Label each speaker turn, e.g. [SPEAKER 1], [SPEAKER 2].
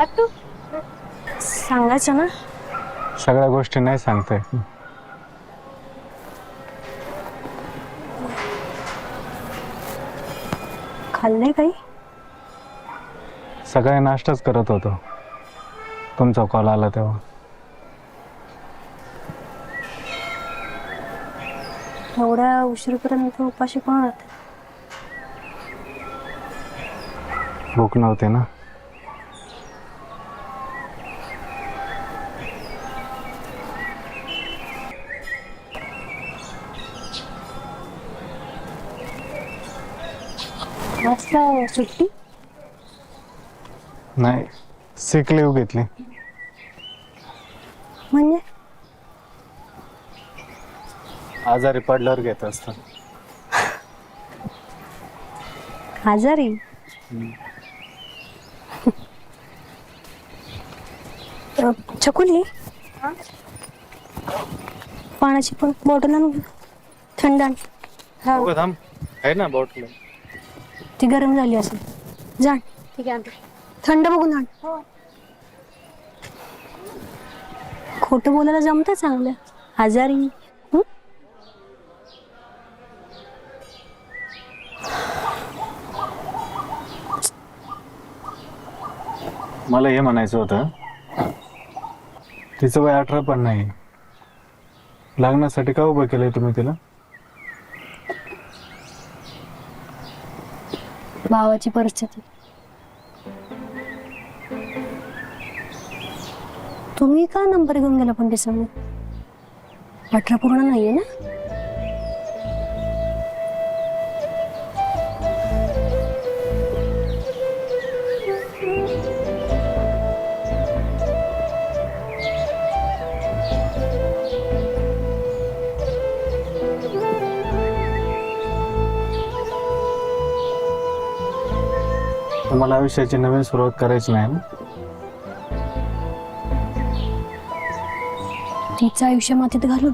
[SPEAKER 1] तू सांगायचं ना.
[SPEAKER 2] सगळ्या गोष्टी नाही सांगते.
[SPEAKER 1] खाल्लंय काही?
[SPEAKER 2] सगळे नाश्ताच करत होतो, तुमचा कॉल आला तेव्हा.
[SPEAKER 1] एवढ्या उशीरपर्यंत उपाशी कोण राहते?
[SPEAKER 2] भूक नव्हते ना.
[SPEAKER 1] वाजता सुट्टी?
[SPEAKER 2] नाही, सिक लीव घेतली.
[SPEAKER 1] म्हणजे
[SPEAKER 2] आजारी पडल्यावर घेत असतो.
[SPEAKER 1] आजारी? चकुली, पाण्याची पण बॉटल आणून घे. थंड आण.
[SPEAKER 2] हो, थांब, आहे ना बॉटल.
[SPEAKER 1] ती गरम झाली असेल. जा. ठीक आहे, थंड बघून आण. खोटं बोलायला जमतं चांगलं. आजारी?
[SPEAKER 2] मला हे म्हणायचं होतं, तिचं वय 18 पण नाही. लग्नासाठी का उभं केलंय तुम्ही तिला?
[SPEAKER 1] भावाची परिस्थिती. तुम्ही का नंबर घेऊन गेला पण समोर? 18 पूर्ण नाहीये ना?
[SPEAKER 2] तुम्हाला आयुष्याची नवीन सुरुवात करायची नाही ना?
[SPEAKER 1] तिचं आयुष्य मातीत घालून